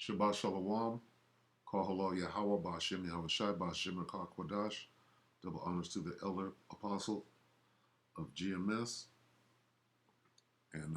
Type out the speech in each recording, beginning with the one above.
Shabbat Shalom. Kahalo Yahweh Ba'Shem Yahweh Shai Ba'Shem Rakah Kwadash. Double honors to the elder apostle of GMS and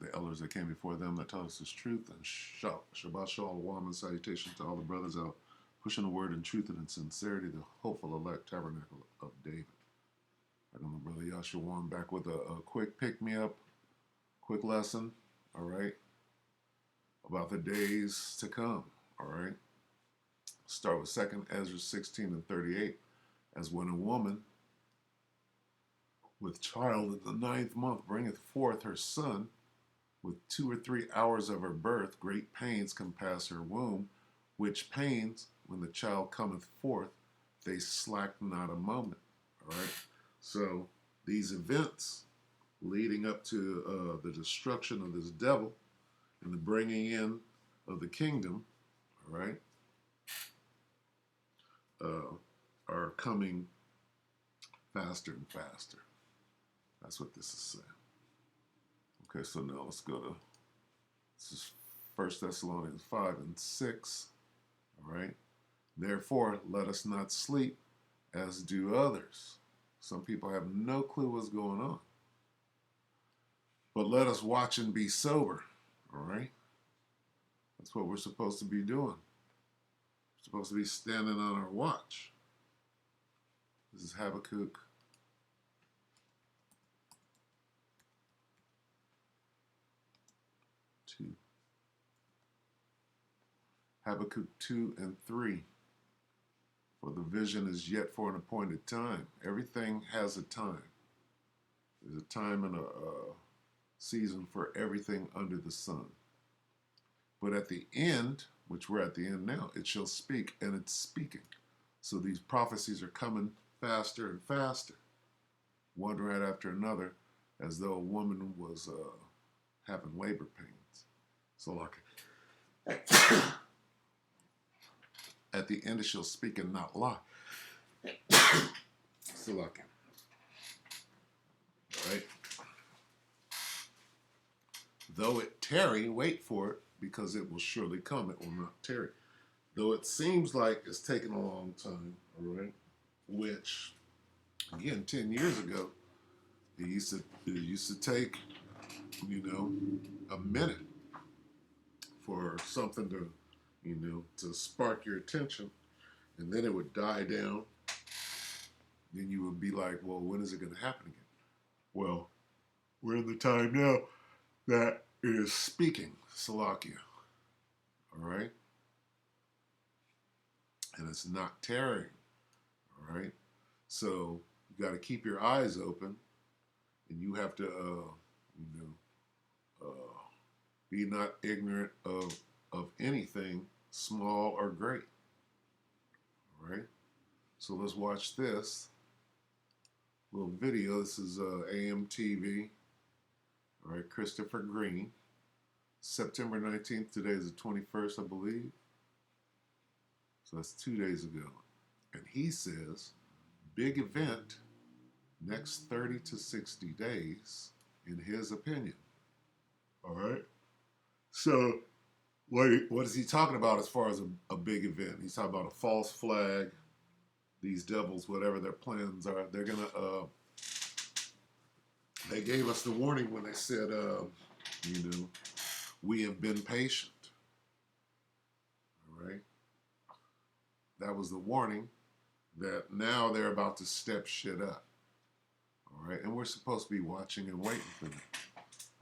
the elders that came before them that taught us this truth. And Shabbat Shalom and salutation to all the brothers out pushing the word in truth and in sincerity, the hopeful elect tabernacle of David. I'm Brother Yahshua back with a quick pick-me-up, quick lesson, all right, about the days to come, all right. Start with 2nd Ezra 16 and 38. As when a woman with child in the 9th month bringeth forth her son, with 2 or 3 hours of her birth, great pains compass her womb, which pains, when the child cometh forth, they slack not a moment, all right. So these events leading up to the destruction of this devil and the bringing in of the kingdom, all right, are coming faster and faster. That's what this is saying. Okay, so now let's go to, this is 1 Thessalonians 5 and 6, all right. Therefore, let us not sleep as do others. Some people have no clue what's going on. But let us watch and be sober, all right? That's what we're supposed to be doing. We're supposed to be standing on our watch. This is Habakkuk 2. Habakkuk 2 and 3. For the vision is yet for an appointed time. Everything has a time. There's a time and a season for everything under the sun. But at the end, which we're at the end now, it shall speak, and it's speaking. So these prophecies are coming faster and faster, one right after another, as though a woman was having labor pains. So like, at the end it shall speak and not lie. So like, all right. Though it tarry, wait for it, because it will surely come. It will not tarry. Though it seems like it's taken a long time, all right, which, again, 10 years ago, it used to take, a minute for something to, to spark your attention, and then it would die down. Then you would be like, well, when is it going to happen again? Well, we're in the time now that it is speaking, Salakia, all right? And it's not tarrying, all right? So you got to keep your eyes open, and you have to, be not ignorant of anything, small or great, all right? So let's watch this little video. This is AMTV, all right, Christopher Green, September 19th. Today is the 21st, I believe. So that's 2 days ago. And he says, big event, next 30 to 60 days, in his opinion. All right? So what is he talking about as far as a big event? He's talking about a false flag. These devils, whatever their plans are, they're going to, they gave us the warning when they said, we have been patient. All right? That was the warning that now they're about to step shit up. All right? And we're supposed to be watching and waiting for them.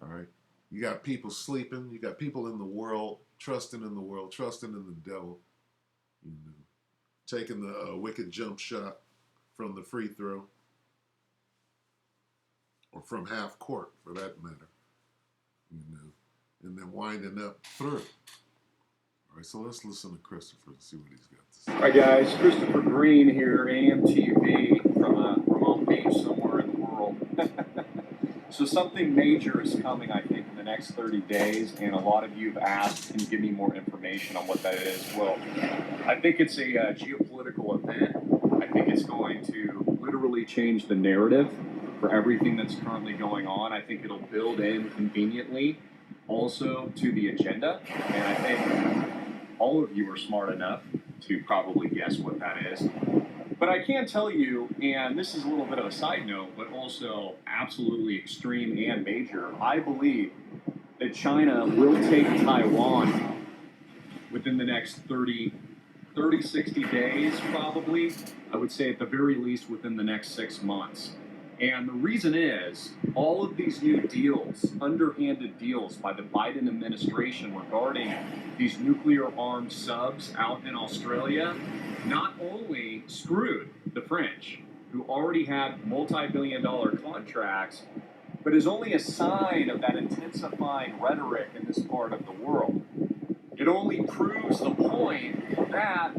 All right? You got people sleeping. You got people in the world, trusting in the devil, taking the wicked jump shot from the free throw, or from half court, for that matter, and then winding up through. All right, so let's listen to Christopher and see what he's got to say. Hi guys, Christopher Green here, AMTV from a remote beach somewhere in the world. So something major is coming, I think, in the next 30 days, and a lot of you have asked, can you give me more information on what that is? Well, I think it's a geopolitical event. I think it's going to literally change the narrative for everything that's currently going on. I think it'll build in conveniently also to the agenda, and I think all of you are smart enough to probably guess what that is. But I can tell you, and this is a little bit of a side note, but also absolutely extreme and major, I believe that China will take Taiwan within the next 30, 60 days, probably. I would say at the very least within the next 6 months. And the reason is all of these new deals, underhanded deals by the Biden administration regarding these nuclear armed subs out in Australia, not only screwed the French, who already had multi-billion-dollar contracts, but is only a sign of that intensifying rhetoric in this part of the world. It only proves the point that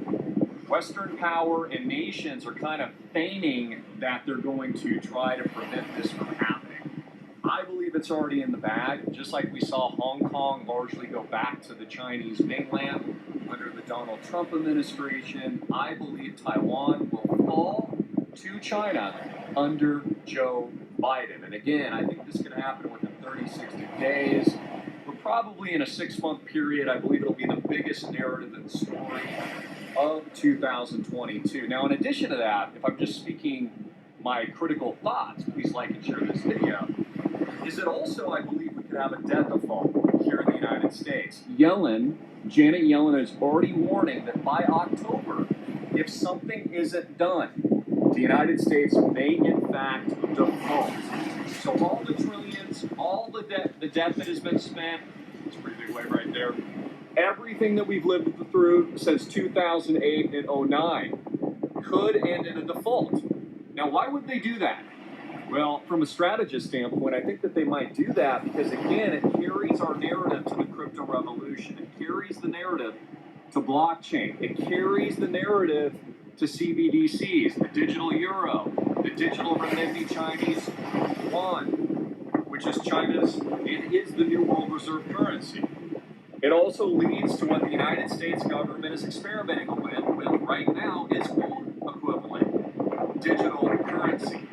Western power and nations are kind of feigning that they're going to try to prevent this from happening. I believe it's already in the bag, just like we saw Hong Kong largely go back to the Chinese mainland under the Donald Trump administration. I believe Taiwan will fall to China under Joe Biden. And again, I think this could happen within 30, 60 days. But probably in a 6-month period, I believe it'll be the biggest narrative in the story of 2022. Now, in addition to that, if I'm just speaking my critical thoughts, please like and share this video, is that also I believe we could have a debt default here in the United States. Janet Yellen is already warning that by October, if something isn't done, the United States may in fact default. So all the trillions, all the debt that has been spent, it's a pretty big wave right there, everything that we've lived through since 2008 and 09 could end in a default. Now, why would they do that? Well, from a strategist standpoint, I think that they might do that because, again, it carries our narrative to the crypto revolution. It carries the narrative to blockchain. It carries the narrative to CBDCs, the digital euro, the digital renminbi Chinese yuan, which is China's, it is the new world reserve currency. It also leads to what the United States government is experimenting with right now, its own equivalent, digital currency.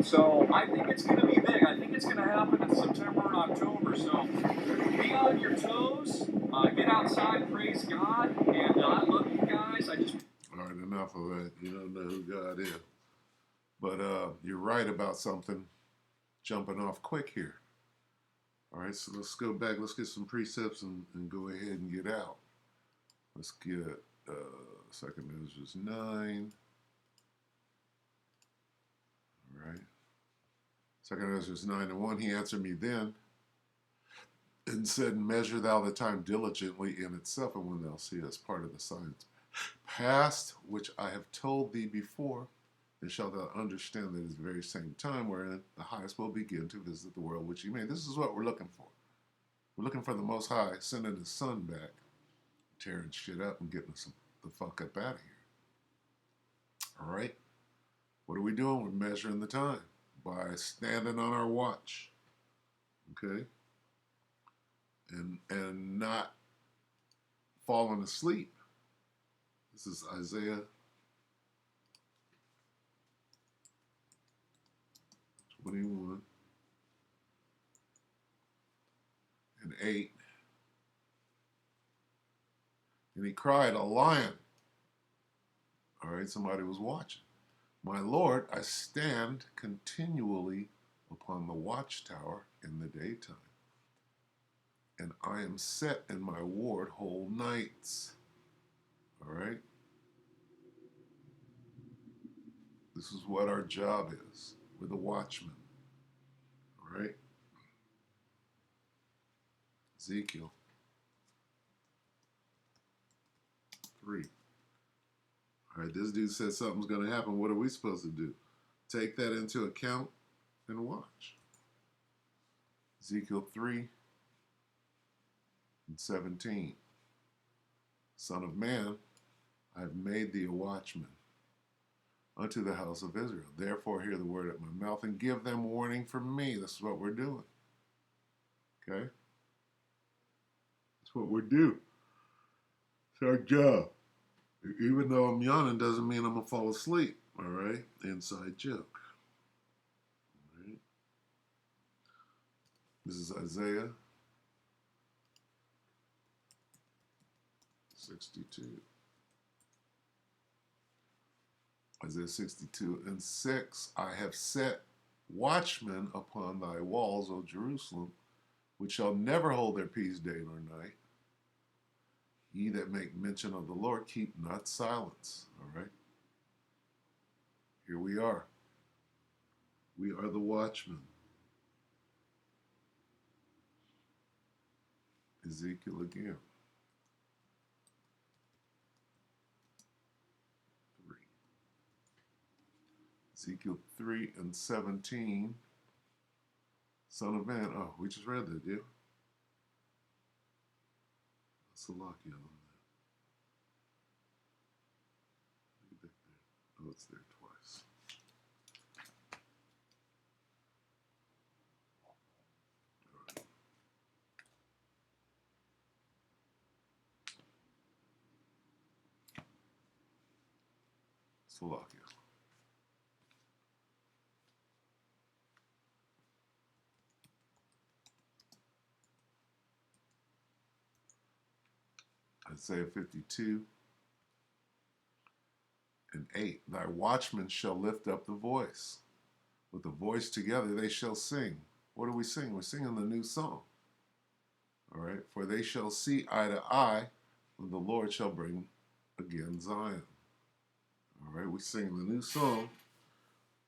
So I think it's going to be big. I think it's going to happen in September and October. So be on your toes, get outside, praise God, and I love you guys. All right, enough of that. You don't know who God is. But you're right about something jumping off quick here. All right, so let's go back. Let's get some precepts and go ahead and get out. Let's get 2nd Ezra 9. All right. 2nd Ezra 9:1. He answered me then and said, measure thou the time diligently in itself, and when thou seest part of the signs past, which I have told thee before, then shalt thou understand that it is the very same time wherein the highest will begin to visit the world which he made. This is what we're looking for. We're looking for the Most High sending his son back, tearing shit up and getting us the fuck up out of here. All right? What are we doing? We're measuring the time by standing on our watch. Okay? And not falling asleep. This is Isaiah 21 and 8. And he cried, a lion. All right, somebody was watching. My Lord, I stand continually upon the watchtower in the daytime, and I am set in my ward whole nights. All right? This is what our job is. We're the watchmen. All right? Ezekiel 3. All right, this dude said something's going to happen. What are we supposed to do? Take that into account and watch. Ezekiel 3 and 17. Son of man, I have made thee a watchman unto the house of Israel. Therefore hear the word at my mouth and give them warning from me. This is what we're doing. Okay? That's what we're doing. It's our job. Even though I'm yawning doesn't mean I'm going to fall asleep. All right? Inside joke. All right? This is Isaiah 62. Isaiah 62:6. I have set watchmen upon thy walls, O Jerusalem, which shall never hold their peace day nor night. Ye that make mention of the Lord, keep not silence. All right. Here we are. We are the watchmen. Ezekiel again. 3. Ezekiel 3:17. Son of man. Oh, we just read that, yeah? Salakia on that. Look at that there. Oh, it's there twice. All right. Salakia. Isaiah 52:8. Thy watchmen shall lift up the voice. With the voice together they shall sing. What do we sing? We're singing the new song. All right. For they shall see eye to eye when the Lord shall bring again Zion. All right. We sing the new song.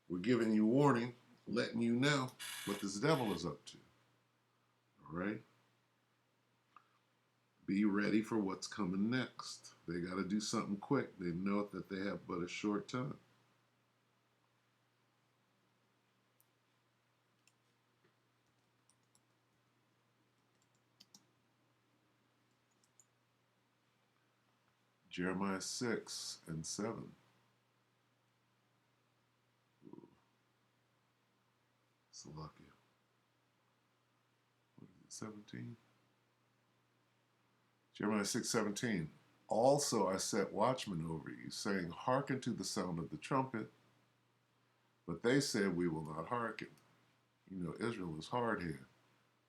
We're giving you warning, letting you know what this devil is up to. All right. Be ready for what's coming next. They got to do something quick. They know that they have but a short time. Jeremiah 6:7. Salakia. What is it, 17? Jeremiah 6:17. Also I set watchmen over you, saying, hearken to the sound of the trumpet. But they said, we will not hearken. You know, Israel is hard here.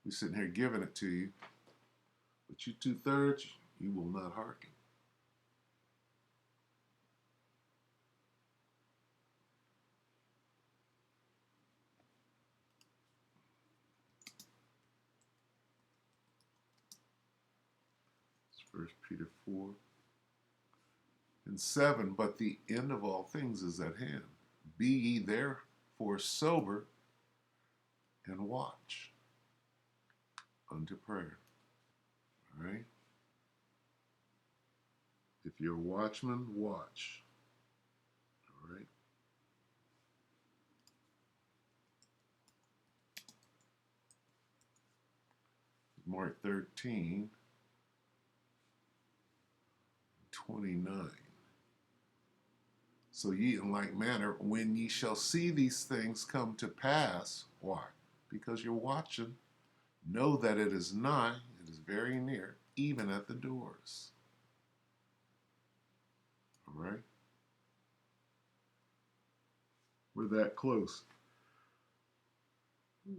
We're sitting here giving it to you. But you 2/3, you will not hearken. It's 1 Peter 4:7. But the end of all things is at hand. Be ye therefore sober and watch unto prayer. All right? If you're a watchman, watch. All right? Mark 13:29. So ye in like manner, when ye shall see these things come to pass, why? Because you're watching, know that it is nigh, it is very near, even at the doors. All right? We're that close. All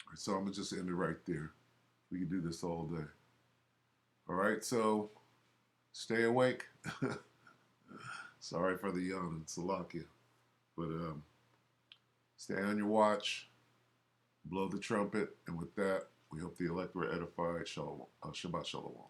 right, so I'm going to just end it right there. We can do this all day. All right, so stay awake. Sorry for the yawn, Salakia. But stay on your watch, blow the trumpet, and with that, we hope the elect were edified. Shalom. Shabbat Shalom.